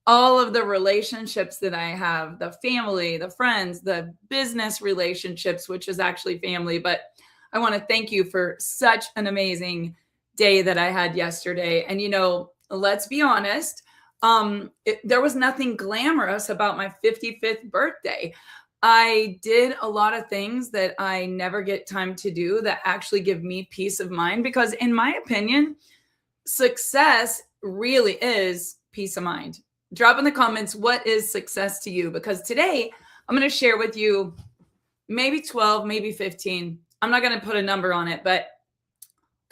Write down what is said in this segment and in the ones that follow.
all of the relationships that I have, the family, the friends, the business relationships, which is actually family. But I want to thank you for such an amazing day that I had yesterday. And, let's be honest, there was nothing glamorous about my 55th birthday. I did a lot of things that I never get time to do that actually give me peace of mind because, in my opinion, success really is peace of mind. Drop in the comments, what is success to you? Because today I'm going to share with you maybe 12, maybe 15. I'm not going to put a number on it, but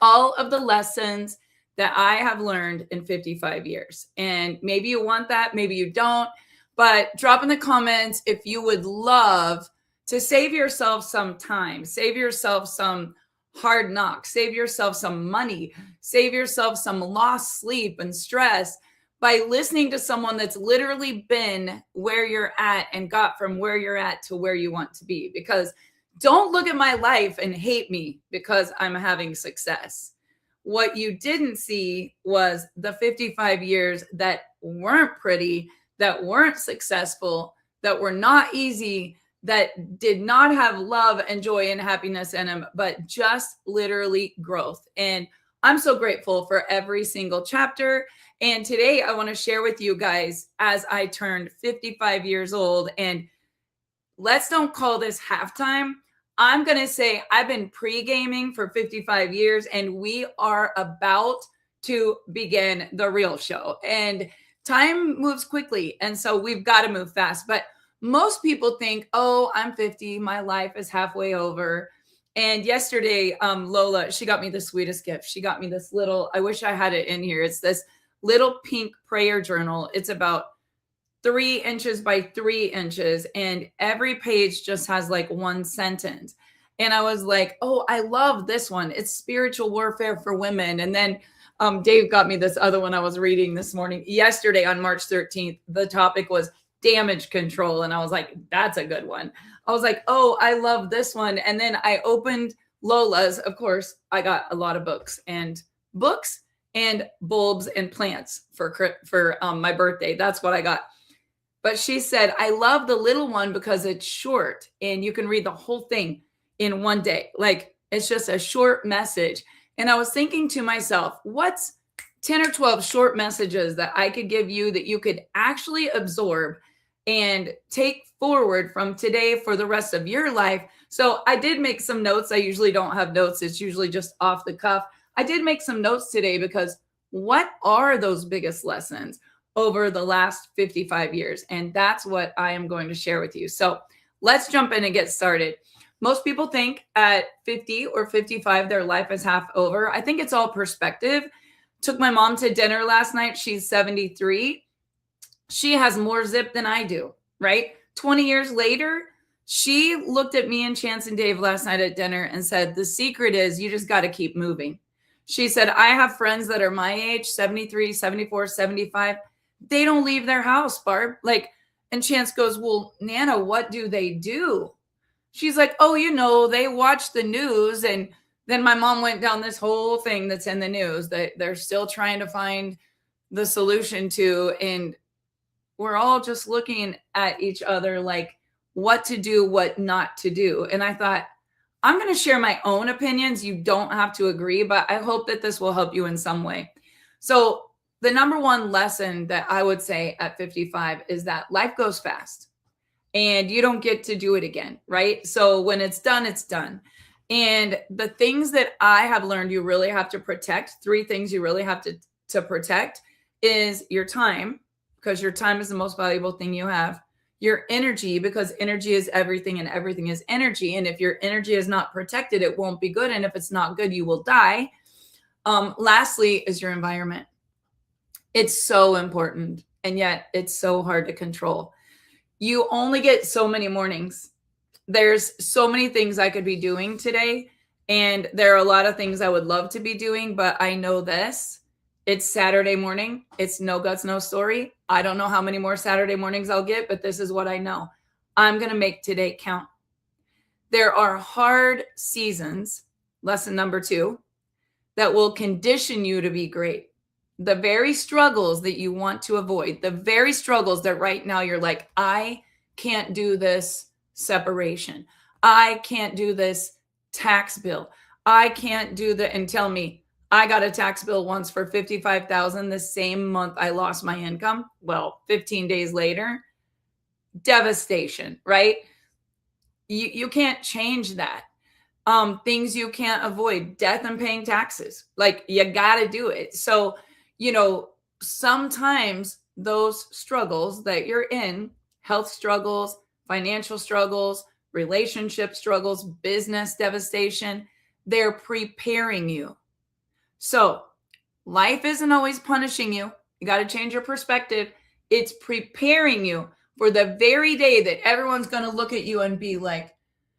all of the lessons that I have learned in 55 years. And maybe you want that, maybe you don't, but drop in the comments if you would love to save yourself some time, save yourself some hard knocks, save yourself some money, save yourself some lost sleep and stress by listening to someone that's literally been where you're at and got from where you're at to where you want to be. Because don't look at my life and hate me because I'm having success. What you didn't see was the 55 years that weren't pretty, that weren't successful, that were not easy, that did not have love and joy and happiness in them, but just literally growth. And I'm so grateful for every single chapter. And today I want to share with you guys as I turned 55 years old. And let's don't call this halftime. I'm going to say I've been pre-gaming for 55 years and we are about to begin the real show. And time moves quickly. And so we've got to move fast. But most people think, oh, I'm 50. My life is halfway over. And yesterday, Lola, she got me the sweetest gift. She got me this little, I wish I had it in here. It's this little pink prayer journal. It's about 3 inches by 3 inches. And every page just has like one sentence. And I was like, oh, I love this one. It's spiritual warfare for women. And then Dave got me this other one I was reading this morning. Yesterday on March 13th, the topic was damage control. And I was like, that's a good one. I was like, oh, I love this one. And then I opened Lola's. Of course, I got a lot of books and bulbs and plants for my birthday. That's what I got. But she said, I love the little one because it's short and you can read the whole thing in one day. Like it's just a short message. And I was thinking to myself, what's 10 or 12 short messages that I could give you that you could actually absorb and take forward from today for the rest of your life? So I did make some notes. I usually don't have notes. It's usually just off the cuff. I did make some notes today because what are those biggest lessons over the last 55 years? And that's what I am going to share with you. So let's jump in and get started. Most people think at 50 or 55, their life is half over. I think it's all perspective. Took my mom to dinner last night. She's 73. She has more zip than I do, right? 20 years later, she looked at me and Chance and Dave last night at dinner and said, the secret is you just got to keep moving. She said, I have friends that are my age, 73, 74, 75. They don't leave their house, Barb. And Chance goes, well, Nana, what do they do? She's like, oh, they watch the news. And then my mom went down this whole thing that's in the news that they're still trying to find the solution to. And we're all just looking at each other like what to do, what not to do. And I thought, I'm going to share my own opinions. You don't have to agree, but I hope that this will help you in some way. So the number one lesson that I would say at 55 is that life goes fast and you don't get to do it again, right? So when it's done, it's done. And the things that I have learned you really have to protect, 3 things you really have to protect is your time, because your time is the most valuable thing you have. Your energy, because energy is everything and everything is energy. And if your energy is not protected, it won't be good. And if it's not good, you will die. Lastly is your environment. It's so important. And yet it's so hard to control. You only get so many mornings. There's so many things I could be doing today. And there are a lot of things I would love to be doing, but I know this. It's Saturday morning. It's no guts, no story. I don't know how many more Saturday mornings I'll get, but this is what I know. I'm going to make today count. There are hard seasons, lesson number 2, that will condition you to be great. the very struggles that you want to avoid, the very struggles that right now you're like, I can't do this separation. I can't do this tax bill. I can't do the, and tell me, I got a tax bill once for 55,000 the same month I lost my income. Well, 15 days later, devastation, right? You can't change that. Things you can't avoid, death and paying taxes. Like, you got to do it. So, sometimes those struggles that you're in, health struggles, financial struggles, relationship struggles, business devastation, they're preparing you. So life isn't always punishing you. You got to change your perspective. It's preparing you for the very day that everyone's going to look at you and be like,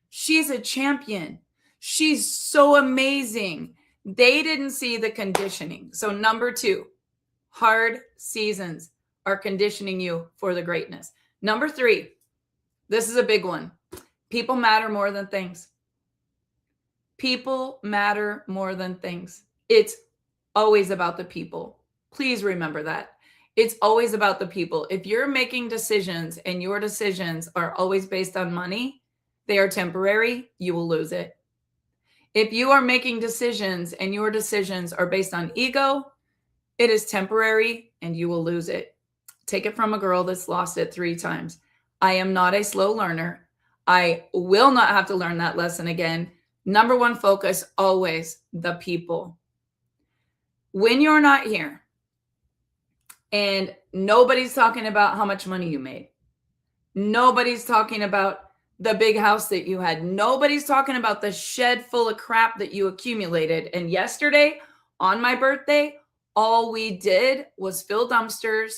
she's a champion. She's so amazing. They didn't see the conditioning. So number 2, hard seasons are conditioning you for the greatness. Number 3, this is a big one. People matter more than things. People matter more than things. It's always about the people. Please remember that. It's always about the people. If you're making decisions and your decisions are always based on money, they are temporary, you will lose it. If you are making decisions and your decisions are based on ego, it is temporary and you will lose it. Take it from a girl that's lost it 3 times. I am not a slow learner. I will not have to learn that lesson again. Number 1 focus, always the people. When you're not here and nobody's talking about how much money you made, nobody's talking about the big house that you had, nobody's talking about the shed full of crap that you accumulated. And yesterday, on my birthday, all we did was fill dumpsters,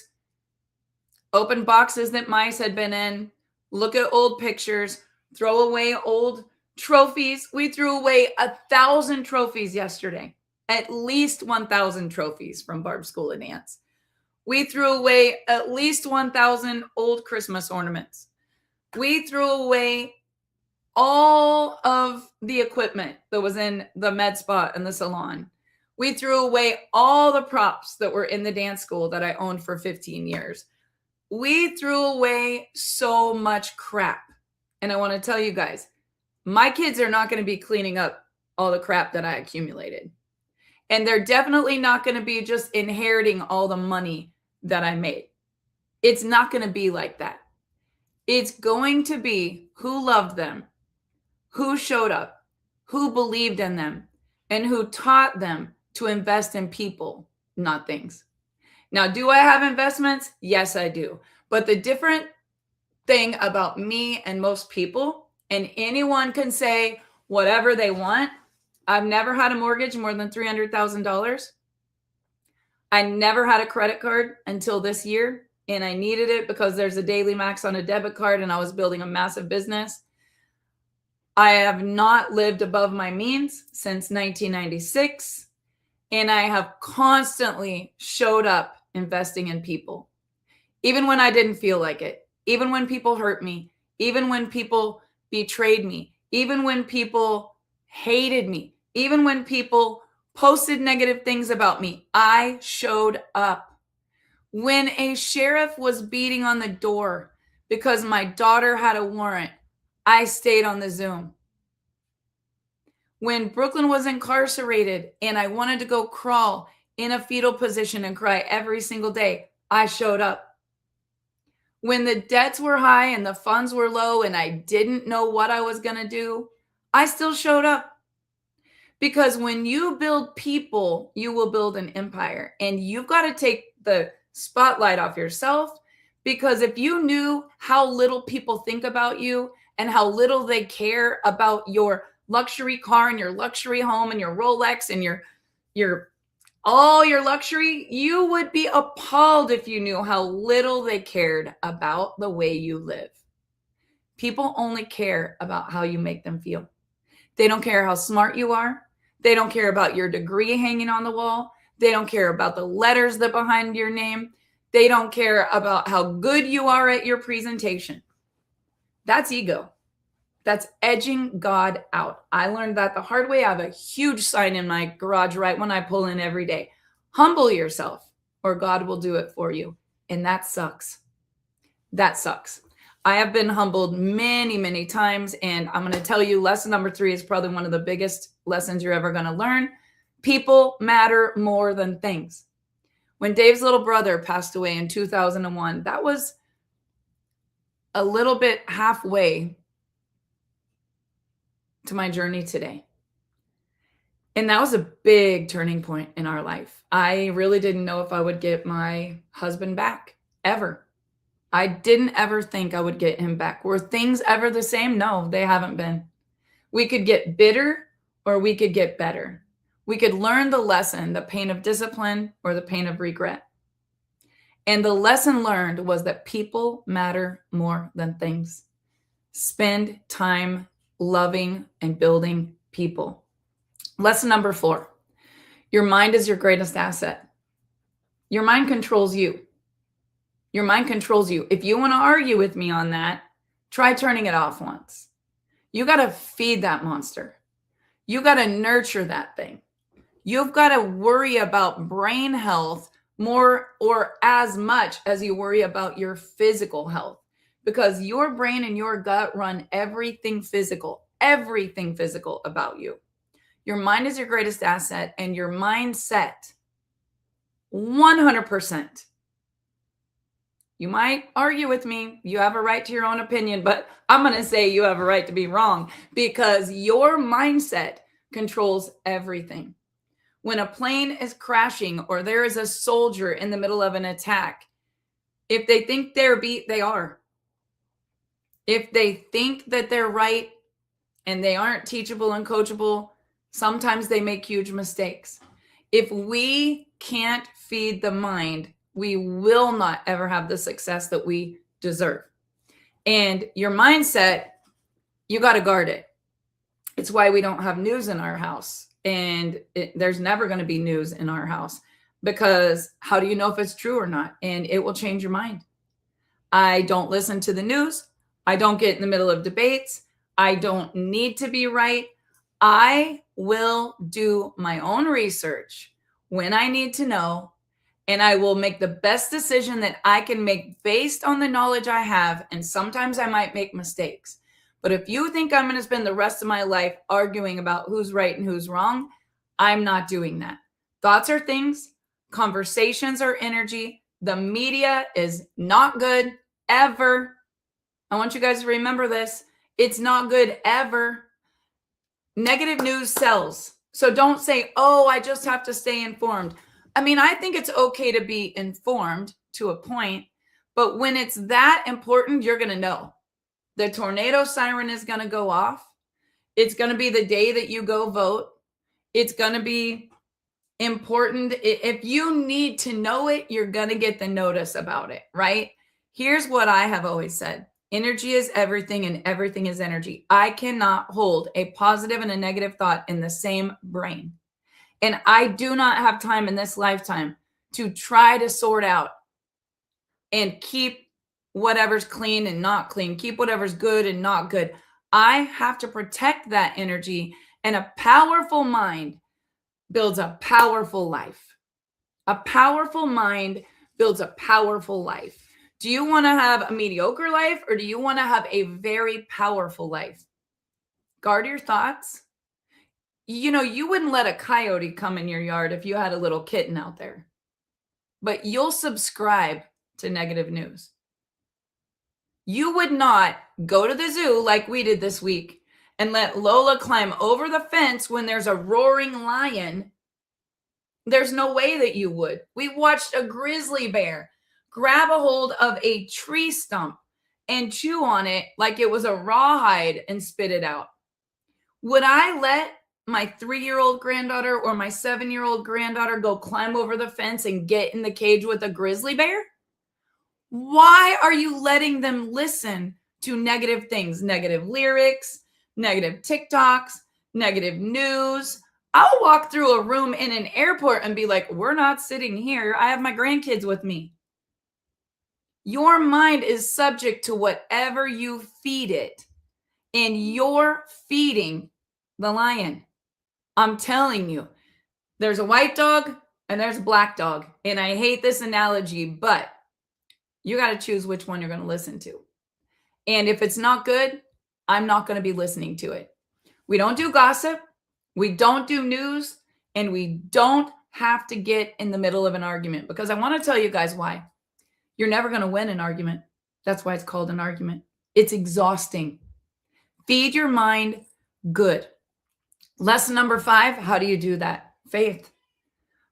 open boxes that mice had been in, look at old pictures, throw away old trophies. We threw away 1,000 trophies yesterday, at least 1,000 trophies from Barb's School of Dance. We threw away at least 1,000 old Christmas ornaments. We threw away all of the equipment that was in the med spa and the salon. We threw away all the props that were in the dance school that I owned for 15 years. We threw away so much crap. And I want to tell you guys, my kids are not going to be cleaning up all the crap that I accumulated. And they're definitely not going to be just inheriting all the money that I made. It's not going to be like that. It's going to be who loved them, who showed up, who believed in them, and who taught them to invest in people, not things. Now, do I have investments? Yes, I do. But the different thing about me and most people, and anyone can say whatever they want, I've never had a mortgage more than $300,000. I never had a credit card until this year, and I needed it because there's a daily max on a debit card and I was building a massive business. I have not lived above my means since 1996, and I have constantly showed up investing in people, even when I didn't feel like it, even when people hurt me, even when people betrayed me, even when people hated me, even when people posted negative things about me. I showed up. When a sheriff was beating on the door because my daughter had a warrant, I stayed on the Zoom. When Brooklyn was incarcerated and I wanted to go crawl in a fetal position and cry every single day, I showed up. When the debts were high and the funds were low and I didn't know what I was going to do, I still showed up. Because when you build people, you will build an empire. And you've got to take the spotlight off yourself, because if you knew how little people think about you and how little they care about your luxury car and your luxury home and your Rolex and your all your luxury, you would be appalled if you knew how little they cared about the way you live. People only care about how you make them feel. They don't care how smart you are. They don't care about your degree hanging on the wall. They don't care about the letters that behind your name. They don't care about how good you are at your presentation. That's ego. That's edging God out. I learned that the hard way. I have a huge sign in my garage right when I pull in every day. Humble yourself. or God will do it for you. And that sucks. That sucks. I have been humbled many, many times. And I'm going to tell you, lesson number 3 is probably one of the biggest lessons you're ever going to learn. People matter more than things. When Dave's little brother passed away in 2001, that was a little bit halfway to my journey today. And that was a big turning point in our life. I really didn't know if I would get my husband back ever. I didn't ever think I would get him back. Were things ever the same? No, they haven't been. We could get bitter or we could get better. We could learn the lesson, the pain of discipline or the pain of regret. And the lesson learned was that people matter more than things. Spend time loving and building people. Lesson number 4, your mind is your greatest asset. Your mind controls you. Your mind controls you. If you want to argue with me on that, try turning it off once. You got to feed that monster. You got to nurture that thing. You've got to worry about brain health more or as much as you worry about your physical health, because your brain and your gut run everything physical about you. Your mind is your greatest asset, and your mindset, 100%. You might argue with me. You have a right to your own opinion, but I'm going to say you have a right to be wrong, because your mindset controls everything. When a plane is crashing or there is a soldier in the middle of an attack, if they think they're beat, they are. If they think that they're right and they aren't teachable and coachable, sometimes they make huge mistakes. If we can't feed the mind, we will not ever have the success that we deserve. And your mindset, you got to guard it. It's why we don't have news in our house. And there's never going to be news in our house, because how do you know if it's true or not? And it will change your mind. I don't listen to the news. I don't get in the middle of debates. I don't need to be right. I will do my own research when I need to know, and I will make the best decision that I can make based on the knowledge I have. And sometimes I might make mistakes. But if you think I'm going to spend the rest of my life arguing about who's right and who's wrong, I'm not doing that. Thoughts are things. Conversations are energy. The media is not good ever. I want you guys to remember this. It's not good ever. Negative news sells. So don't say, oh, I just have to stay informed. I mean, I think it's okay to be informed to a point, but when it's that important, you're going to know. The tornado siren is going to go off. It's going to be the day that you go vote. It's going to be important. If you need to know it, you're going to get the notice about it, right? Here's what I have always said. Energy is everything, and everything is energy. I cannot hold a positive and a negative thought in the same brain. And I do not have time in this lifetime to try to sort out and keep whatever's clean and not clean, keep whatever's good and not good. I have to protect that energy, and a powerful mind builds a powerful life. A powerful mind builds a powerful life. Do you want to have a mediocre life, or do you want to have a very powerful life? Guard your thoughts. You know, you wouldn't let a coyote come in your yard if you had a little kitten out there, but you'll subscribe to negative news. You would not go to the zoo like we did this week and let Lola climb over the fence when there's a roaring lion. There's no way that you would. We watched a grizzly bear grab a hold of a tree stump and chew on it like it was a rawhide and spit it out. Would I let my 3-year-old granddaughter or my 7-year-old granddaughter go climb over the fence and get in the cage with a grizzly bear? Why are you letting them listen to negative things, negative lyrics, negative TikToks, negative news? I'll walk through a room in an airport and be like, we're not sitting here. I have my grandkids with me. Your mind is subject to whatever you feed it, and you're feeding the lion. I'm telling you, there's a white dog, and there's a black dog. And I hate this analogy, but you got to choose which one you're going to listen to. And if it's not good, I'm not going to be listening to it. We don't do gossip. We don't do news. And we don't have to get in the middle of an argument, because I want to tell you guys why. You're never going to win an argument. That's why it's called an argument. It's exhausting. Feed your mind good. Lesson number 5, how do you do that? Faith.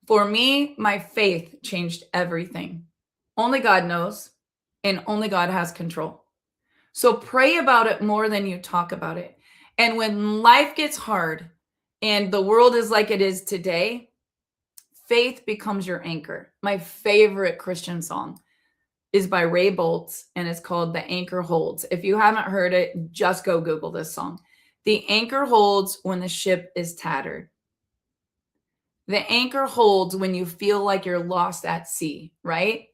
For me, my faith changed everything. Only God knows, and only God has control. So pray about it more than you talk about it. And when life gets hard and the world is like it is today, faith becomes your anchor. My favorite Christian song is by Ray Boltz, and it's called The Anchor Holds. If you haven't heard it, just go Google this song. The anchor holds when the ship is tattered. The anchor holds when you feel like you're lost at sea, right?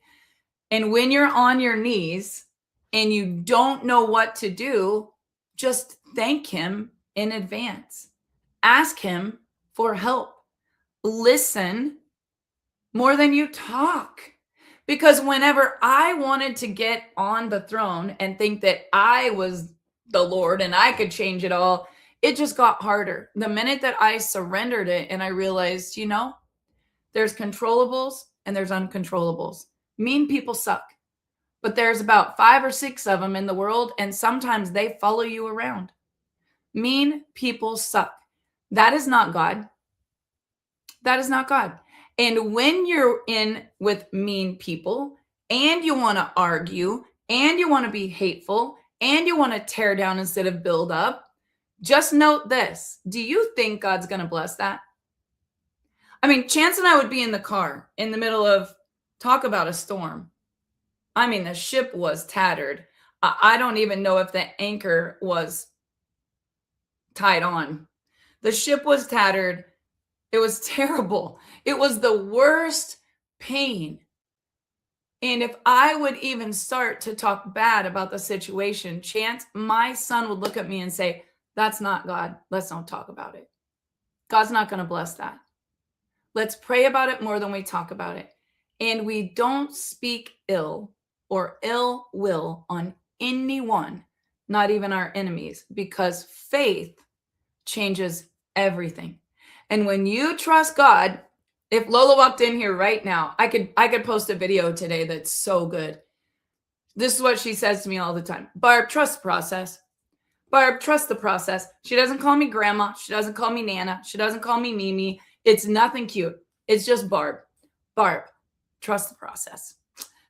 And when you're on your knees and you don't know what to do, just thank him in advance. Ask him for help. Listen more than you talk. Because whenever I wanted to get on the throne and think that I was the Lord and I could change it all, it just got harder. The minute that I surrendered it and I realized, there's controllables and there's uncontrollables. Mean people suck, but there's about 5 or 6 of them in the world, and sometimes they follow you around. Mean people suck. That is not God. That is not God. And when you're in with mean people and you want to argue and you want to be hateful and you want to tear down instead of build up, just note this. Do you think God's going to bless that? I mean, Chance and I would be in the car in the middle of, talk about a storm. I mean, the ship was tattered. I don't even know if the anchor was tied on. The ship was tattered. It was terrible. It was the worst pain. And if I would even start to talk bad about the situation, Chance, my son would look at me and say, that's not God. Let's don't talk about it. God's not going to bless that. Let's pray about it more than we talk about it. And we don't speak ill or ill will on anyone, not even our enemies, because faith changes everything. And when you trust God, if Lola walked in here right now, I could post a video today that's so good. This is what she says to me all the time. Barb, trust the process. Barb, trust the process. She doesn't call me grandma. She doesn't call me Nana. She doesn't call me Mimi. It's nothing cute. It's just Barb. Barb, trust the process.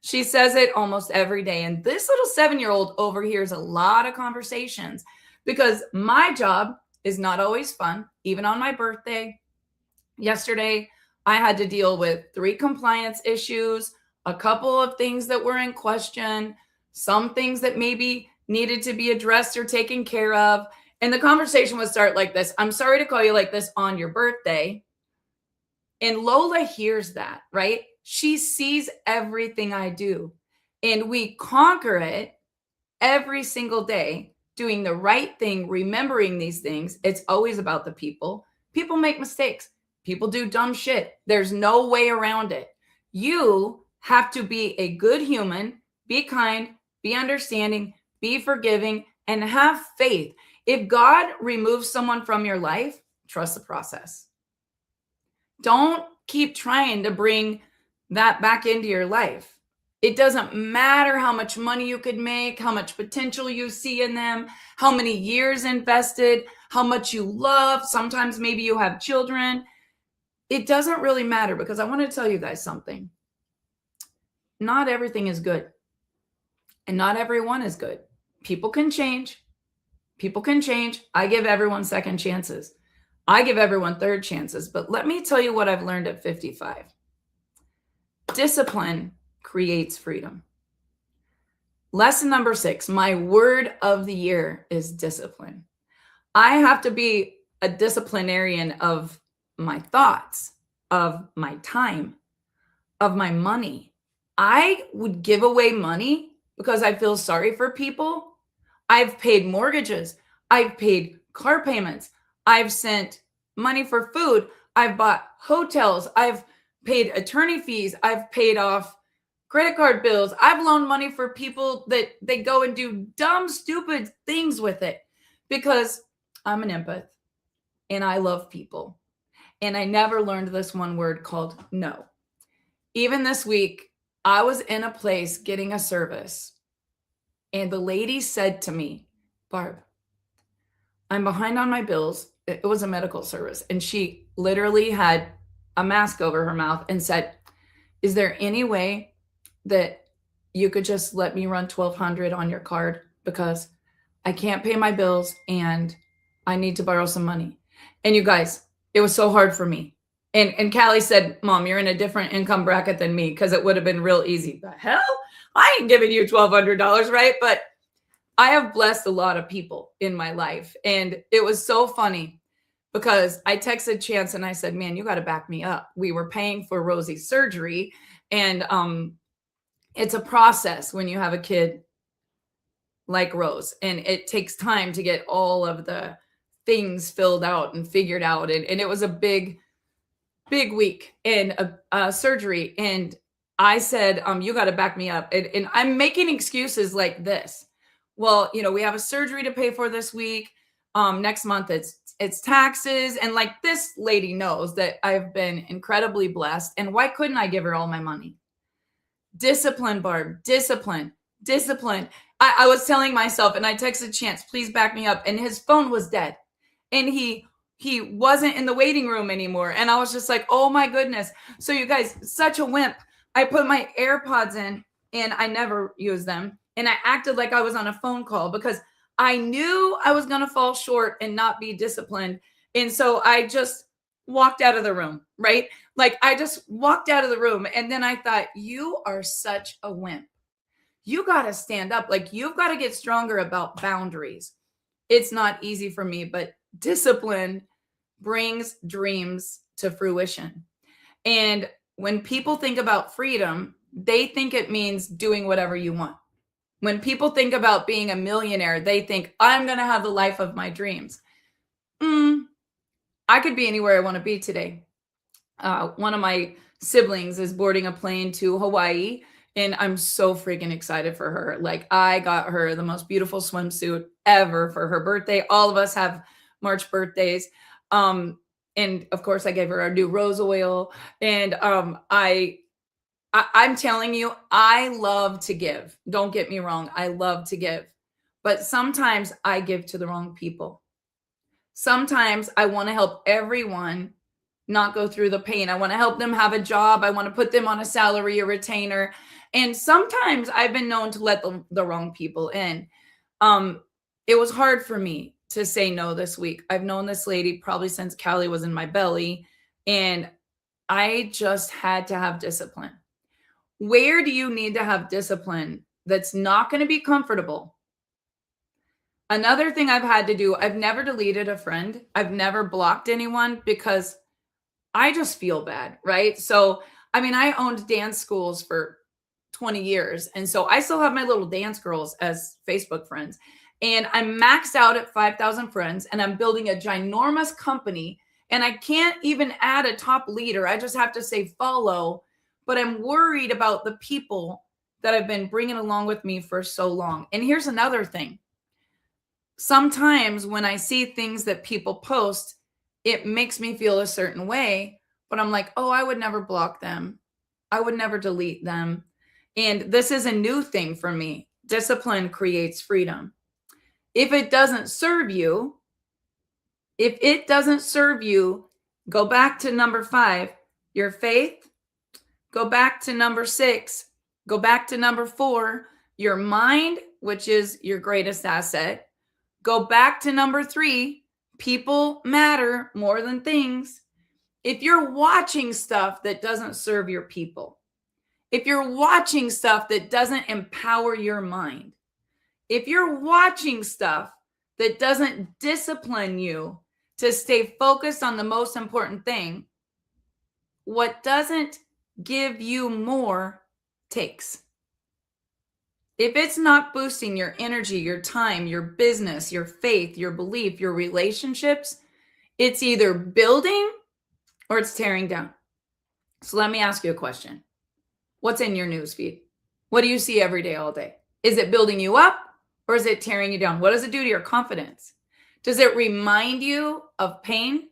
She says it almost every day. And this little 7-year-old overhears a lot of conversations, because my job is not always fun. Even on my birthday, yesterday, I had to deal with 3 compliance issues, a couple of things that were in question, some things that maybe needed to be addressed or taken care of. And the conversation would start like this. I'm sorry to call you like this on your birthday. And Lola hears that, right? She sees everything I do. And we conquer it every single day, doing the right thing, remembering these things. It's always about the people. People make mistakes. People do dumb shit. There's no way around it. You have to be a good human, be kind, be understanding, be forgiving, and have faith. If God removes someone from your life, trust the process. Don't keep trying to bring that back into your life. It doesn't matter how much money you could make, how much potential you see in them, how many years invested, how much you love. Sometimes maybe you have children. It doesn't really matter, because I want to tell you guys something. Not everything is good, and not everyone is good. People can change. People can change. I give everyone second chances. I give everyone third chances. But let me tell you what I've learned at 55. Discipline creates freedom. Lesson number 6, my word of the year is discipline. I have to be a disciplinarian of my thoughts, of my time, of my money. I would give away money because I feel sorry for people. I've paid mortgages. I've paid car payments. I've sent money for food. I've bought hotels. I've paid attorney fees. I've paid off credit card bills. I've loaned money for people that they go and do dumb, stupid things with it because I'm an empath and I love people. And I never learned this one word called no. Even this week, I was in a place getting a service, and the lady said to me, Barb, I'm behind on my bills. It was a medical service. And she literally had a mask over her mouth and said, is there any way that you could just let me run $1,200 on your card? Because I can't pay my bills and I need to borrow some money. And you guys, it was so hard for me. And Callie said, Mom, you're in a different income bracket than me, because it would have been real easy. The hell? I ain't giving you $1,200, right? But I have blessed a lot of people in my life. And it was so funny because I texted Chance and I said, man, you got to back me up. We were paying for Rosie's surgery. And it's a process when you have a kid like Rose. And it takes time to get all of the things filled out and figured out. And it was a big week in a surgery. And I said, you got to back me up. And I'm making excuses like this. Well, we have a surgery to pay for this week. Next month it's taxes. And like, this lady knows that I've been incredibly blessed. And why couldn't I give her all my money? Discipline, Barb, discipline. I was telling myself, and I texted Chance, please back me up. And his phone was dead. And he wasn't in the waiting room anymore. And I was just like, oh my goodness. So you guys, such a wimp. I put my AirPods in and I never use them. And I acted like I was on a phone call because I knew I was going to fall short and not be disciplined. And so I just walked out of the room, right? Like, I just walked out of the room. And then I thought, you are such a wimp. You got to stand up. Like, you've got to get stronger about boundaries. It's not easy for me, but discipline brings dreams to fruition. And when people think about freedom, they think it means doing whatever you want. When people think about being a millionaire, they think, I'm going to have the life of my dreams. I could be anywhere I want to be today. One of my siblings is boarding a plane to Hawaii, and I'm so freaking excited for her. Like, I got her the most beautiful swimsuit ever for her birthday. All of us have March birthdays. And of course, I gave her our new rose oil. And I'm telling you, I love to give. Don't get me wrong. I love to give. But sometimes I give to the wrong people. Sometimes I want to help everyone not go through the pain. I want to help them have a job. I want to put them on a salary, a retainer. And sometimes I've been known to let the wrong people in. It was hard for me to say no this week. I've known this lady probably since Callie was in my belly, and I just had to have discipline. Where do you need to have discipline that's not going to be comfortable? Another thing I've had to do, I've never deleted a friend. I've never blocked anyone because I just feel bad, right? So, I mean, I owned dance schools for 20 years. And so I still have my little dance girls as Facebook friends. And I'm maxed out at 5,000 friends, and I'm building a ginormous company. And I can't even add a top leader. I just have to say follow. But I'm worried about the people that I've been bringing along with me for so long. And here's another thing. Sometimes when I see things that people post, it makes me feel a certain way, but I'm like, oh, I would never block them. I would never delete them. And this is a new thing for me. Discipline creates freedom. If it doesn't serve you, go back to number 5, your faith. Go back to number 6. Go back to number 4, your mind, which is your greatest asset. Go back to number 3, people matter more than things. If you're watching stuff that doesn't serve your people, if you're watching stuff that doesn't empower your mind, if you're watching stuff that doesn't discipline you to stay focused on the most important thing, what doesn't give you more takes. If it's not boosting your energy, your time, your business, your faith, your belief, your relationships, it's either building or it's tearing down. So let me ask you a question. What's in your newsfeed? What do you see every day, all day? Is it building you up or is it tearing you down? What does it do to your confidence? Does it remind you of pain?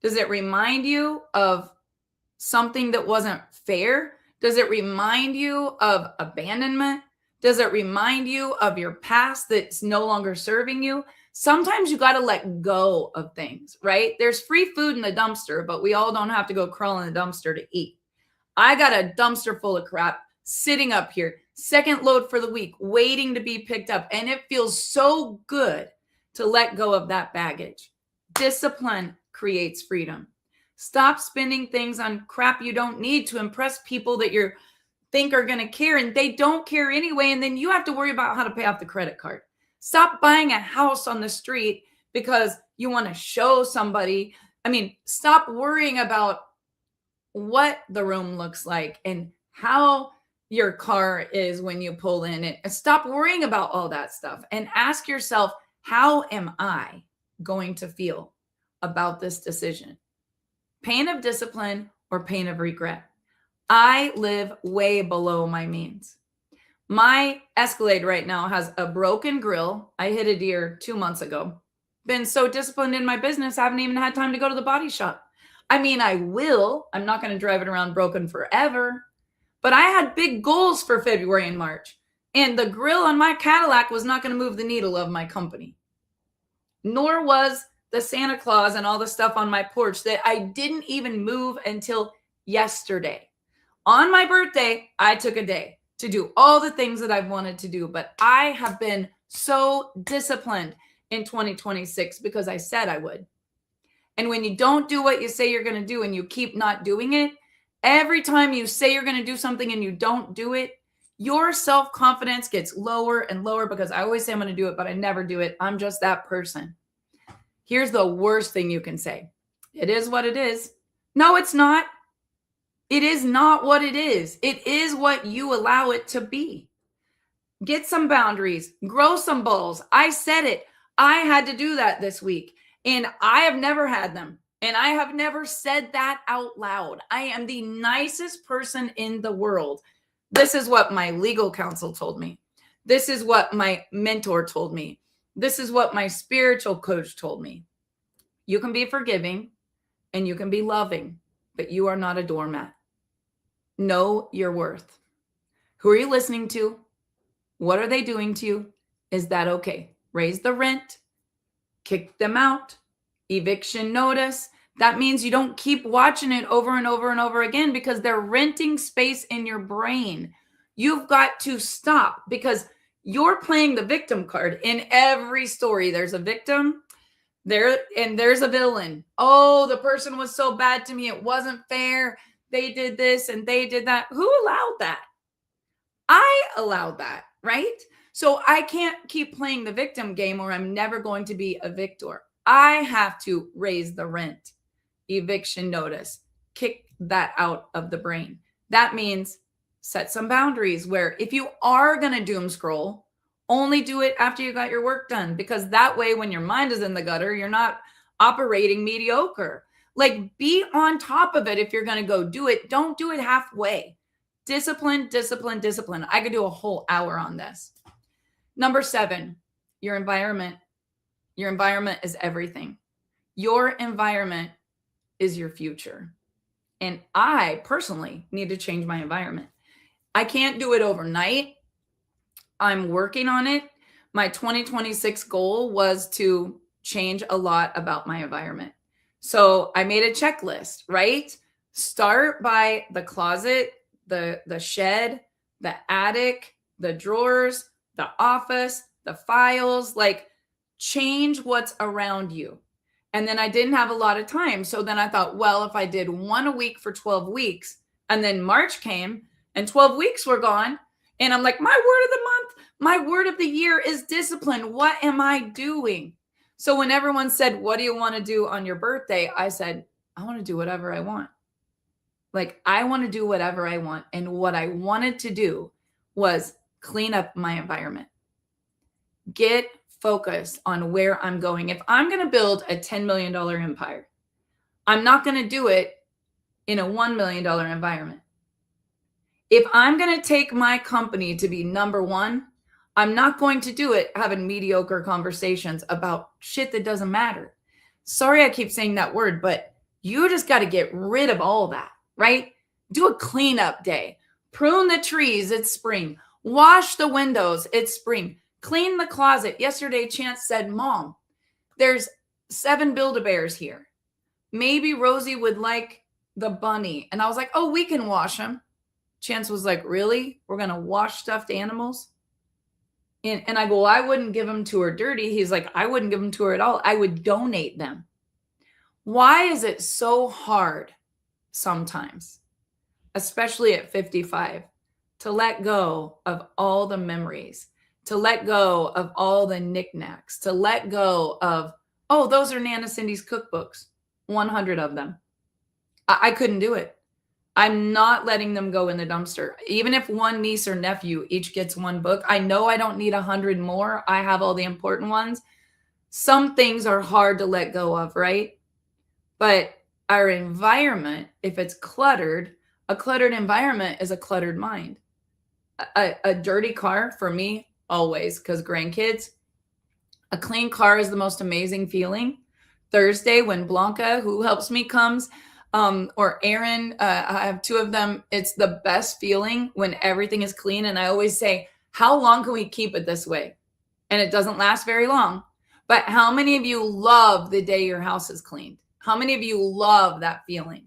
Does it remind you of something that wasn't fair? Does it remind you of abandonment? Does it remind you of your past that's no longer serving you? Sometimes you got to let go of things, right? There's free food in the dumpster, but we all don't have to go crawl in the dumpster to eat. I got a dumpster full of crap sitting up here, second load for the week, waiting to be picked up. And it feels so good to let go of that baggage. Discipline creates freedom. Stop spending things on crap you don't need to impress people that you think are going to care, and they don't care anyway. And then you have to worry about how to pay off the credit card. Stop buying a house on the street because you want to show somebody. Stop worrying about what the room looks like and how your car is when you pull in it. And stop worrying about all that stuff and ask yourself, how am I going to feel about this decision? Pain of discipline or pain of regret? I live way below my means. My Escalade right now has a broken grill. I hit a deer 2 months ago. Been so disciplined in my business, I haven't even had time to go to the body shop. I will. I'm not going to drive it around broken forever. But I had big goals for February and March. And the grill on my Cadillac was not going to move the needle of my company. Nor was the Santa Claus and all the stuff on my porch that I didn't even move until yesterday. On my birthday, I took a day to do all the things that I've wanted to do. But I have been so disciplined in 2026 because I said I would. And when you don't do what you say you're going to do and you keep not doing it, every time you say you're going to do something and you don't do it, your self-confidence gets lower and lower because I always say I'm going to do it, but I never do it. I'm just that person. Here's the worst thing you can say. It is what it is. No, it's not. It is not what it is. It is what you allow it to be. Get some boundaries. Grow some balls. I said it. I had to do that this week. And I have never had them. And I have never said that out loud. I am the nicest person in the world. This is what my legal counsel told me. This is what my mentor told me. This is what my spiritual coach told me. You can be forgiving and you can be loving, but you are not a doormat. Know your worth. Who are you listening to? What are they doing to you? Is that okay? Raise the rent. Kick them out. Eviction notice. That means you don't keep watching it over and over and over again because they're renting space in your brain. You've got to stop because you're playing the victim card. In every story, there's a victim there and there's a villain. Oh, the person was so bad to me. It wasn't fair. They did this and they did that. Who allowed that? I allowed that, right? So I can't keep playing the victim game or I'm never going to be a victor. I have to raise the rent, eviction notice, kick that out of the brain. That means set some boundaries where if you are going to doom scroll, only do it after you got your work done, because that way when your mind is in the gutter, you're not operating mediocre. Like, be on top of it if you're going to go do it. Don't do it halfway. Discipline, discipline, discipline. I could do a whole hour on this. Number 7, your environment. Your environment is everything. Your environment is your future. And I personally need to change my environment. I can't do it overnight. I'm working on it. My 2026 goal was to change a lot about my environment. So I made a checklist, right? Start by the closet, the shed, the attic, the drawers, the office, the files, like change what's around you. And then I didn't have a lot of time. So then I thought, well, if I did one a week for 12 weeks, and then March came and 12 weeks were gone. And I'm like, my word of the month, my word of the year is discipline. What am I doing? So when everyone said, what do you want to do on your birthday? I said, I want to do whatever I want. Like, I want to do whatever I want. And what I wanted to do was clean up my environment. Get focused on where I'm going. If I'm going to build a $10 million empire, I'm not going to do it in a $1 million environment. If I'm going to take my company to be number one, I'm not going to do it having mediocre conversations about shit that doesn't matter. Sorry, I keep saying that word, but you just got to get rid of all that, right? Do a cleanup day. Prune the trees. It's spring. Wash the windows. It's spring. Clean the closet. Yesterday, Chance said, Mom, there's 7 Build-A-Bears here. Maybe Rosie would like the bunny. And I was like, oh, we can wash them. Chance was like, really? We're going to wash stuffed animals? And I go, well, I wouldn't give them to her dirty. He's like, I wouldn't give them to her at all. I would donate them. Why is it so hard sometimes, especially at 55, to let go of all the memories, to let go of all the knickknacks, to let go of, oh, those are Nana Cindy's cookbooks, 100 of them. I couldn't do it. I'm not letting them go in the dumpster. Even if one niece or nephew each gets one book, I know I don't need 100 more. I have all the important ones. Some things are hard to let go of, right? But our environment, if it's cluttered, a cluttered environment is a cluttered mind. A dirty car, for me, always, because grandkids, a clean car is the most amazing feeling. Thursday, when Blanca, who helps me, comes, or Aaron, I have 2 of them. It's the best feeling when everything is clean. And I always say, how long can we keep it this way? And it doesn't last very long. But how many of you love the day your house is cleaned? How many of you love that feeling?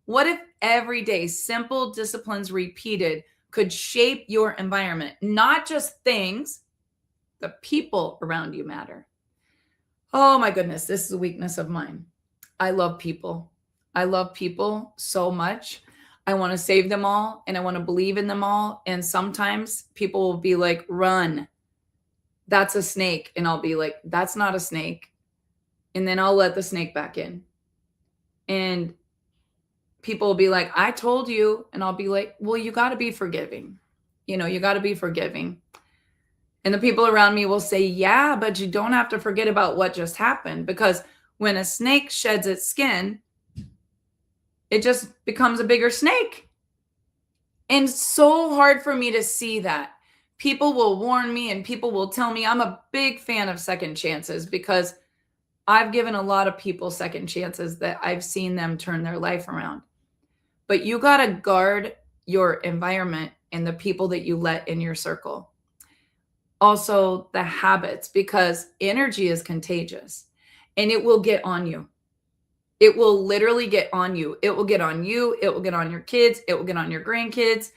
What if every day simple disciplines repeated could shape your environment? Not just things, the people around you matter. Oh my goodness, this is a weakness of mine. I love people. I love people so much. I want to save them all and I want to believe in them all. And sometimes people will be like, run. That's a snake. And I'll be like, that's not a snake. And then I'll let the snake back in. And people will be like, I told you. And I'll be like, well, you got to be forgiving. You got to be forgiving. And the people around me will say, yeah, but you don't have to forget about what just happened. Because when a snake sheds its skin, it just becomes a bigger snake. And so hard for me to see that. People will warn me and people will tell me. I'm a big fan of second chances because I've given a lot of people second chances that I've seen them turn their life around. But you got to guard your environment and the people that you let in your circle. Also, the habits, because energy is contagious and it will get on you. It will literally get on you. It will get on you. It will get on your kids. It will get on your grandkids.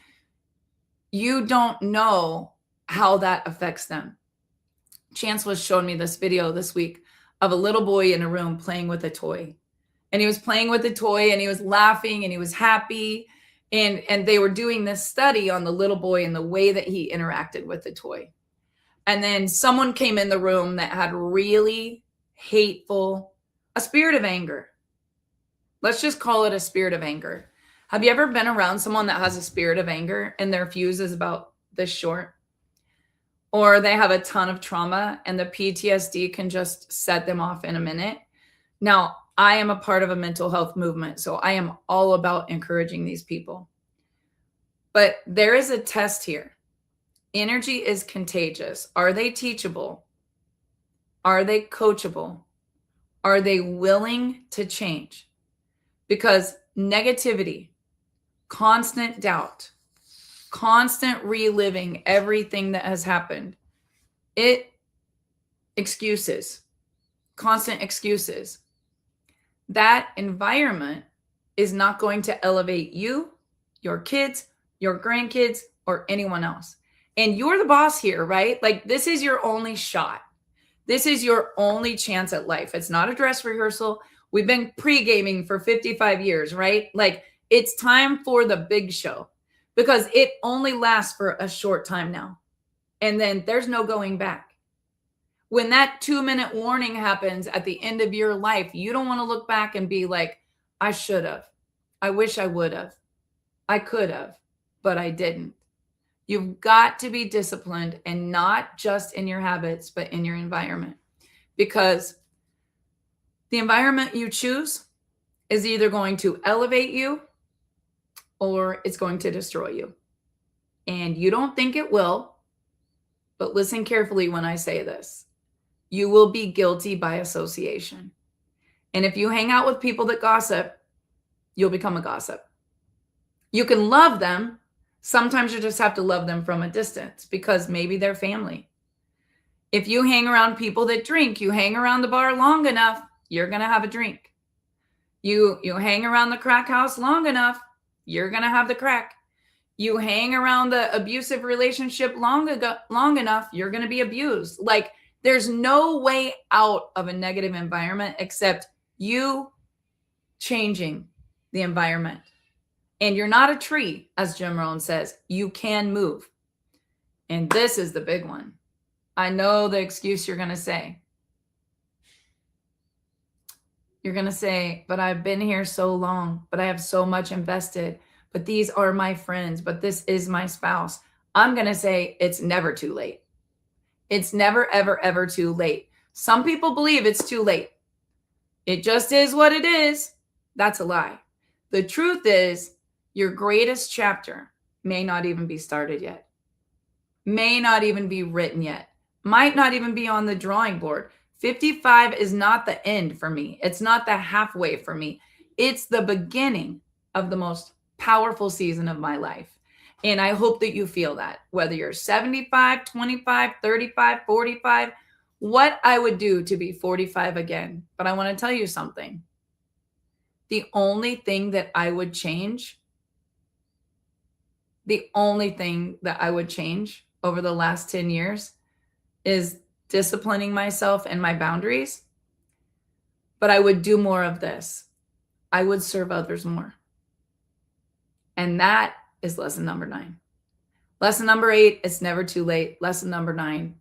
You don't know how that affects them. Chance was showing me this video this week of a little boy in a room playing with a toy. And he was playing with the toy and he was laughing and he was happy. And they were doing this study on the little boy and the way that he interacted with the toy. And then someone came in the room that had really hateful, a spirit of anger. Let's just call it a spirit of anger. Have you ever been around someone that has a spirit of anger and their fuse is about this short? Or they have a ton of trauma and the PTSD can just set them off in a minute? Now, I am a part of a mental health movement, so I am all about encouraging these people. But there is a test here. Energy is contagious. Are they teachable? Are they coachable? Are they willing to change? Because negativity, constant doubt, constant reliving everything that has happened, excuses, constant excuses. That environment is not going to elevate you, your kids, your grandkids, or anyone else. And you're the boss here, right? Like, this is your only shot. This is your only chance at life. It's not a dress rehearsal. We've been pre-gaming for 55 years, right? Like, it's time for the big show because it only lasts for a short time now. And then there's no going back. When that 2-minute warning happens at the end of your life, you don't want to look back and be like, I should have. I wish I would have. I could have, but I didn't. You've got to be disciplined, and not just in your habits, but in your environment, because the environment you choose is either going to elevate you or it's going to destroy you. And you don't think it will, but listen carefully when I say this. You will be guilty by association. And if you hang out with people that gossip, you'll become a gossip. You can love them. Sometimes you just have to love them from a distance because maybe they're family. If you hang around people that drink, you hang around the bar long enough, you're going to have a drink. You hang around the crack house long enough, you're going to have the crack. You hang around the abusive relationship long enough, you're going to be abused. Like, there's no way out of a negative environment except you changing the environment. And you're not a tree, as Jim Rohn says. You can move. And this is the big one. I know the excuse you're going to say. You're going to say, but I've been here so long, but I have so much invested, but these are my friends, but this is my spouse. I'm going to say it's never too late. It's never, ever, ever too late. Some people believe it's too late. It just is what it is. That's a lie. The truth is, your greatest chapter may not even be started yet, may not even be written yet, might not even be on the drawing board. 55 is not the end for me. It's not the halfway for me. It's the beginning of the most powerful season of my life. And I hope that you feel that, whether you're 75, 25, 35, 45, what I would do to be 45 again. But I want to tell you something. The only thing that I would change, over the last 10 years is disciplining myself and my boundaries. But I would do more of this. I would serve others more. And that is lesson number 9. Lesson number 8, it's never too late. Lesson number 9,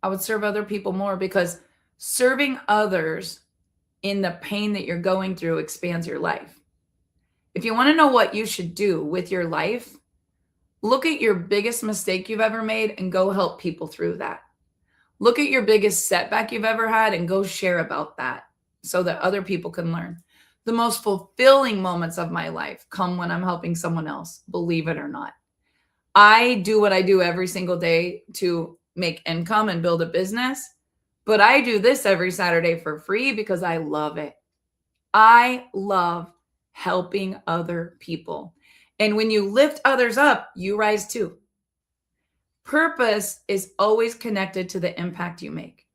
I would serve other people more, because serving others in the pain that you're going through expands your life. If you want to know what you should do with your life, look at your biggest mistake you've ever made and go help people through that. Look at your biggest setback you've ever had and go share about that so that other people can learn. The most fulfilling moments of my life come when I'm helping someone else, believe it or not. I do what I do every single day to make income and build a business, but I do this every Saturday for free because I love it. I love helping other people. And when you lift others up, you rise too. Purpose is always connected to the impact you make.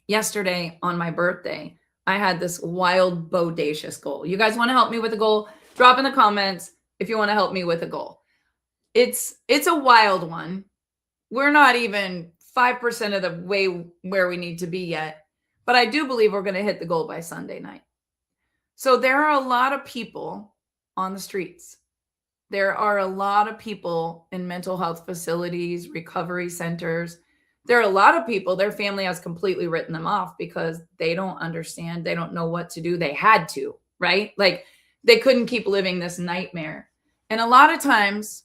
Yesterday on my birthday, I had this wild, bodacious goal. You guys want to help me with a goal? Drop in the comments if you want to help me with a goal. It's a wild one. We're not even 5% of the way where we need to be yet, but I do believe we're going to hit the goal by Sunday night. So there are a lot of people on the streets. There are a lot of people in mental health facilities, recovery centers. There are a lot of people, their family has completely written them off because they don't understand. They don't know what to do. They had to, right? Like, they couldn't keep living this nightmare. And a lot of times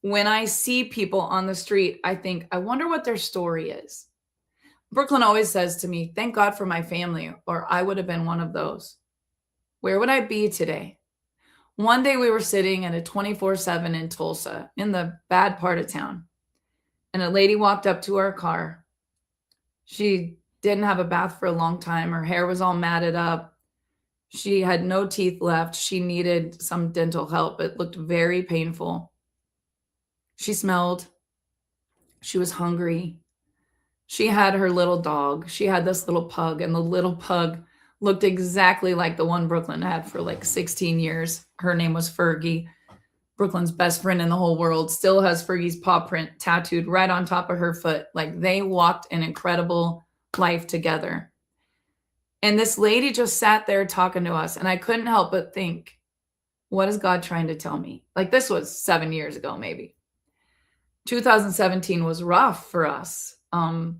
when I see people on the street, I think, I wonder what their story is. Brooklyn always says to me, thank God for my family, or I would have been one of those. Where would I be today? One day we were sitting at a 24/7 in Tulsa, in the bad part of town, and a lady walked up to our car. She didn't have a bath for a long time. Her hair was all matted up. She had no teeth left. She needed some dental help. It looked very painful. She smelled. She was hungry. She had her little dog. She had this little pug, and the little pug looked exactly like the one Brooklyn had for like 16 years. Her name was Fergie. Brooklyn's best friend in the whole world still has Fergie's paw print tattooed right on top of her foot. Like, they walked an incredible life together. And this lady just sat there talking to us, and I couldn't help but think, what is God trying to tell me? Like, this was 7 years ago, maybe. 2017 was rough for us. I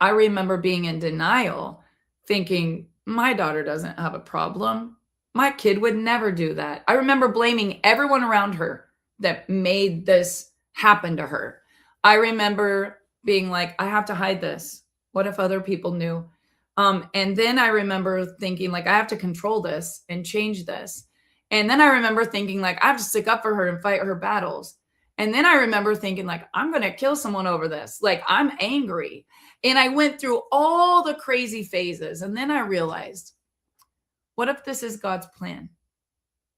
remember being in denial, thinking, my daughter doesn't have a problem. My kid would never do that. I remember blaming everyone around her that made this happen to her. I remember being like, I have to hide this. What if other people knew? And then I remember thinking, like, I have to control this and change this. And then I remember thinking like, I have to stick up for her and fight her battles. And then I remember thinking like, I'm going to kill someone over this. Like, I'm angry. And I went through all the crazy phases. And then I realized, what if this is God's plan?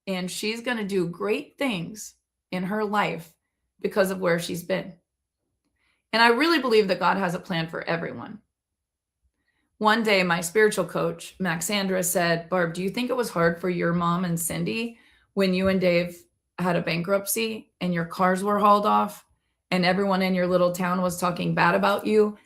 And she's going to do great things in her life because of where she's been. And I really believe that God has a plan for everyone. One day, my spiritual coach, Maxandra, said, Barb, do you think it was hard for your mom and Cindy when you and Dave had a bankruptcy and your cars were hauled off and everyone in your little town was talking bad about you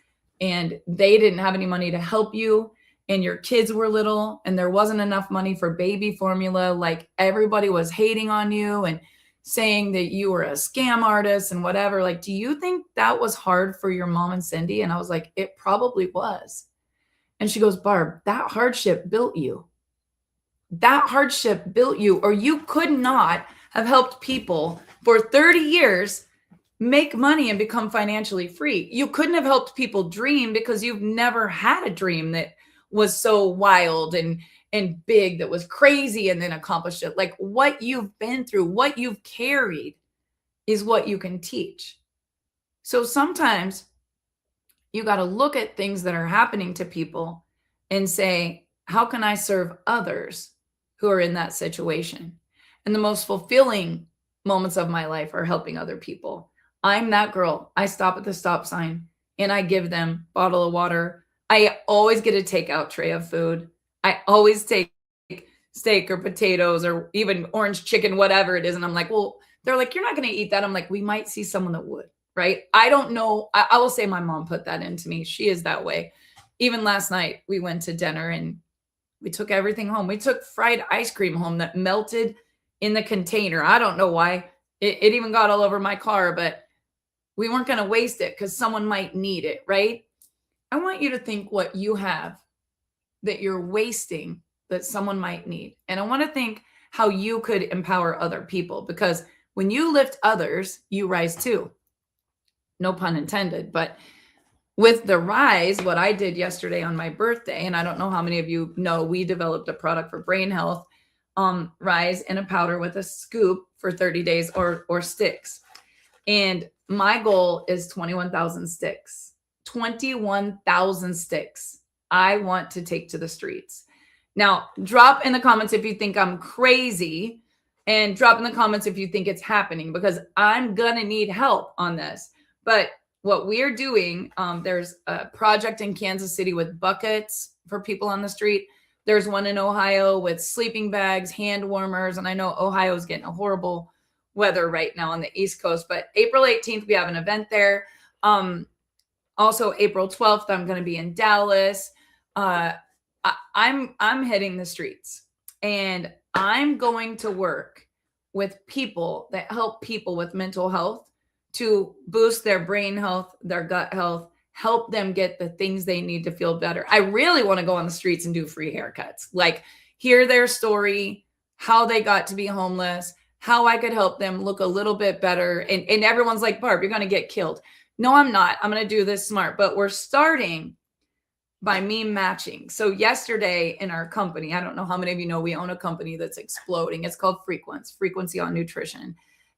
and they didn't have any money to help you and your kids were little and there wasn't enough money for baby formula? Like, everybody was hating on you and saying that you were a scam artist and whatever. Like, do you think that was hard for your mom and Cindy? And I was like, it probably was. And she goes, Barb, that hardship built you. That hardship built you, or you could not have helped people for 30 years make money and become financially free. You couldn't have helped people dream because you've never had a dream that was so wild and big, that was crazy, and then accomplished it. Like, what you've been through, what you've carried is what you can teach. So sometimes you got to look at things that are happening to people and say, how can I serve others who are in that situation? And the most fulfilling moments of my life are helping other people. I'm that girl. I stop at the stop sign and I give them a bottle of water. I always get a takeout tray of food. I always take steak or potatoes or even orange chicken, whatever it is. And I'm like, well, they're like, you're not going to eat that. I'm like, we might see someone that would. Right? I don't know. I will say my mom put that into me. She is that way. Even last night, we went to dinner and we took everything home. We took fried ice cream home that melted in the container. I don't know why. It even got all over my car, but we weren't going to waste it because someone might need it, right? I want you to think what you have that you're wasting that someone might need. And I want to think how you could empower other people, because when you lift others, you rise too. No pun intended. But with the Rise, what I did yesterday on my birthday, and I don't know how many of you know, we developed a product for brain health, Rise in a powder with a scoop for 30 days or sticks. And my goal is 21,000 sticks. 21,000 sticks I want to take to the streets. Now, drop in the comments if you think I'm crazy, and drop in the comments if you think it's happening, because I'm going to need help on this. But what we're doing, there's a project in Kansas City with buckets for people on the street. There's one in Ohio with sleeping bags, hand warmers. And I know Ohio is getting a horrible weather right now on the East Coast, but April 18th, we have an event there. Also April 12th, I'm going to be in Dallas. I'm hitting the streets, and I'm going to work with people that help people with mental health to boost their brain health, their gut health, help them get the things they need to feel better. I really want to go on the streets and do free haircuts, like hear their story, how they got to be homeless, how I could help them look a little bit better. And everyone's like, Barb, you're going to get killed. No, I'm not. I'm going to do this smart. But we're starting by me matching. So yesterday in our company, I don't know how many of you know, we own a company that's exploding. It's called Frequency on Nutrition.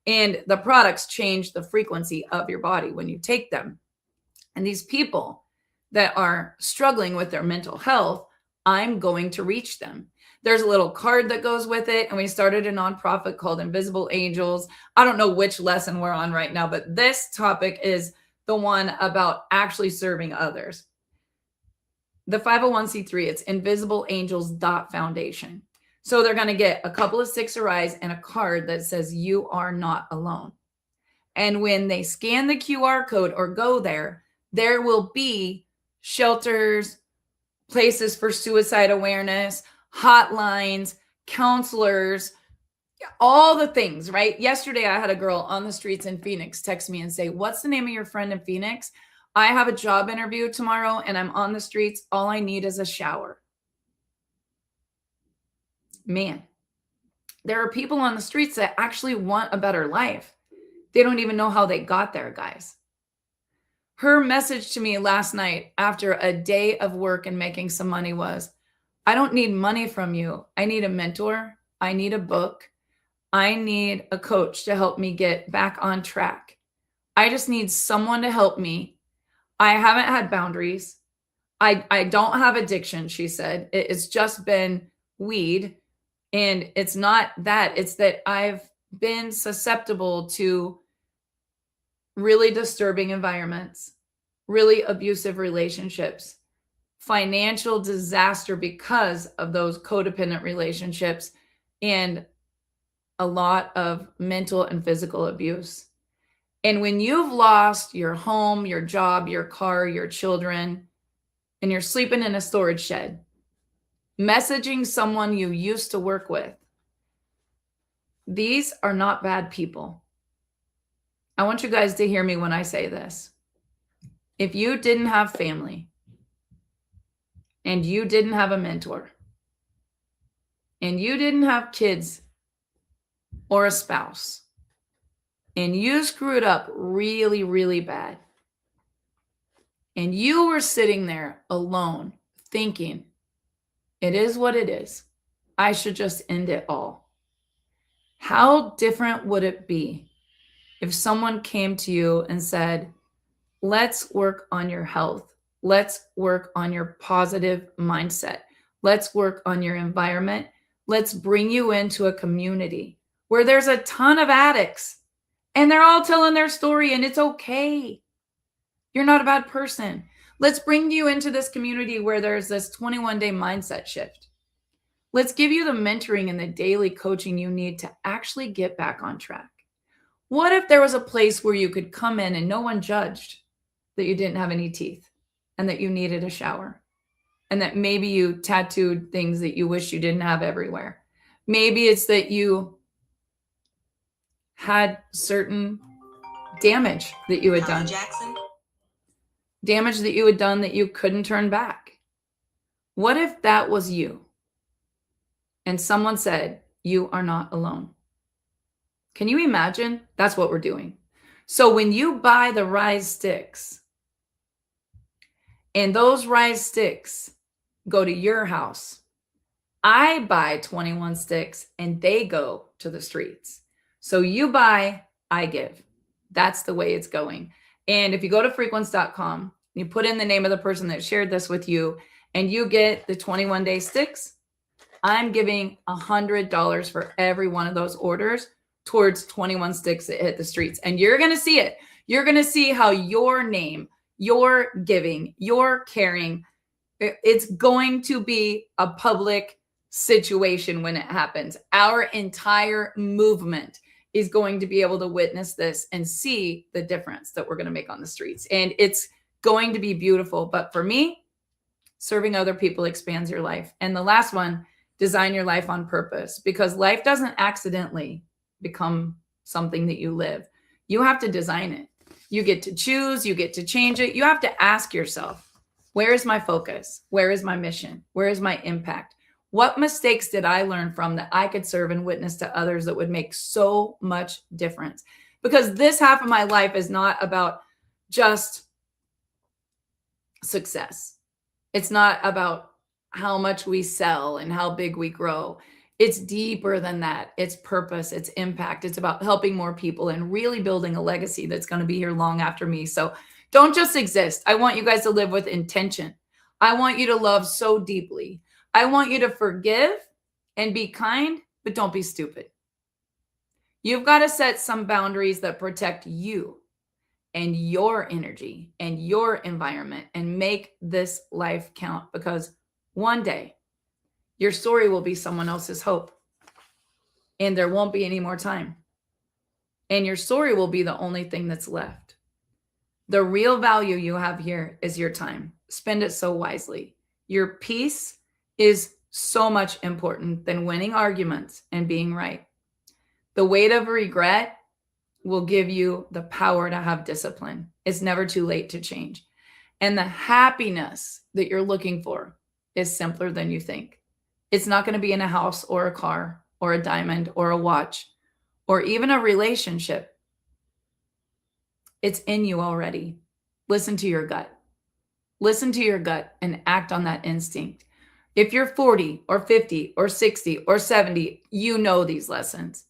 And the products change the frequency of your body when you take them. And these people that are struggling with their mental health, I'm going to reach them. There's a little card that goes with it. And we started a nonprofit called Invisible Angels. I don't know which lesson we're on right now, but this topic is the one about actually serving others. The 501c3, it's invisibleangels.foundation. So they're going to get a couple of sticks of Rise and a card that says you are not alone. And when they scan the QR code or go there, there will be shelters, places for suicide awareness, hotlines, counselors, all the things, right? Yesterday, I had a girl on the streets in Phoenix text me and say, what's the name of your friend in Phoenix? I have a job interview tomorrow and I'm on the streets. All I need is a shower. Man, there are people on the streets that actually want a better life. They don't even know how they got there, guys. Her message to me last night after a day of work and making some money was, I don't need money from you. I need a mentor. I need a book. I need a coach to help me get back on track. I just need someone to help me. I haven't had boundaries. I don't have addiction, she said. It's just been weed. And it's not that, it's that I've been susceptible to really disturbing environments, really abusive relationships, financial disaster because of those codependent relationships, and a lot of mental and physical abuse. And when you've lost your home, your job, your car, your children, and you're sleeping in a storage shed, messaging someone you used to work with, these are not bad people. I want you guys to hear me when I say this. If you didn't have family and you didn't have a mentor and you didn't have kids or a spouse and you screwed up really, really bad and you were sitting there alone thinking, it is what it is, I should just end it all, how different would it be if someone came to you and said, let's work on your health. Let's work on your positive mindset. Let's work on your environment. Let's bring you into a community where there's a ton of addicts and they're all telling their story and it's okay. You're not a bad person. Let's bring you into this community where there's this 21-day mindset shift. Let's give you the mentoring and the daily coaching you need to actually get back on track. What if there was a place where you could come in and no one judged that you didn't have any teeth and that you needed a shower and that maybe you tattooed things that you wish you didn't have everywhere? Maybe it's that you had certain damage that you had done. Damage that you had done that you couldn't turn back. What if that was you? And someone said, you are not alone. Can you imagine? That's what we're doing. So when you buy the Rise sticks, and those Rise sticks go to your house, I buy 21 sticks and they go to the streets. So you buy, I give. That's the way it's going. And if you go to frequency.com, you put in the name of the person that shared this with you, and you get the 21-day sticks, I'm giving $100 for every one of those orders towards 21 sticks that hit the streets. And you're going to see it. You're going to see how your name, your giving, your caring, it's going to be a public situation when it happens. Our entire movement is going to be able to witness this and see the difference that we're going to make on the streets. And it's going to be beautiful. But for me, serving other people expands your life. And the last one, design your life on purpose, because life doesn't accidentally become something that you live. You have to design it. You get to choose, you get to change it. You have to ask yourself, where is my focus? Where is my mission? Where is my impact? What mistakes did I learn from that I could serve and witness to others that would make so much difference? Because this half of my life is not about just success. It's not about how much we sell and how big we grow. It's deeper than that. It's purpose, it's impact. It's about helping more people and really building a legacy that's going to be here long after me. So don't just exist. I want you guys to live with intention. I want you to love so deeply. I want you to forgive and be kind, but don't be stupid. You've got to set some boundaries that protect you and your energy and your environment and make this life count, because one day your story will be someone else's hope and there won't be any more time. And your story will be the only thing that's left. The real value you have here is your time. Spend it so wisely. Your peace is so much important than winning arguments and being right. The weight of regret will give you the power to have discipline. It's never too late to change. And the happiness that you're looking for is simpler than you think. It's not going to be in a house or a car or a diamond or a watch or even a relationship. It's in you already. Listen to your gut. Listen to your gut and act on that instinct. If you're 40 or 50 or 60 or 70, you know these lessons.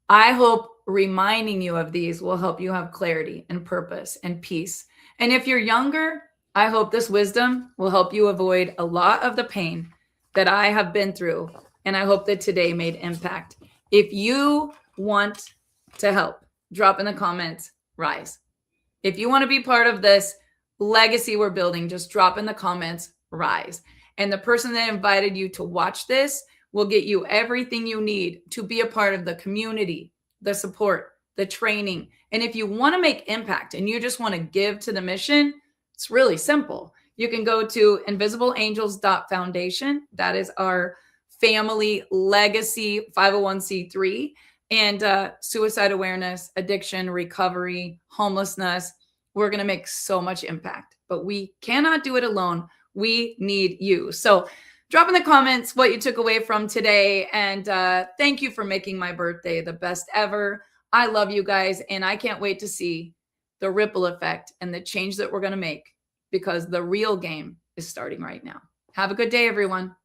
I hope reminding you of these will help you have clarity and purpose and peace. And if you're younger, I hope this wisdom will help you avoid a lot of the pain that I have been through. And I hope that today made impact. If you want to help, drop in the comments, rise. If you want to be part of this legacy we're building, just drop in the comments, rise. And the person that invited you to watch this will get you everything you need to be a part of the community, the support, the training. And if you want to make impact and you just want to give to the mission, it's really simple. You can go to invisibleangels.foundation. That is our family legacy 501c3, and suicide awareness, addiction, recovery, homelessness. We're going to make so much impact, but we cannot do it alone. We need you. So drop in the comments what you took away from today. And thank you for making my birthday the best ever. I love you guys. And I can't wait to see the ripple effect and the change that we're going to make, because the real game is starting right now. Have a good day, everyone.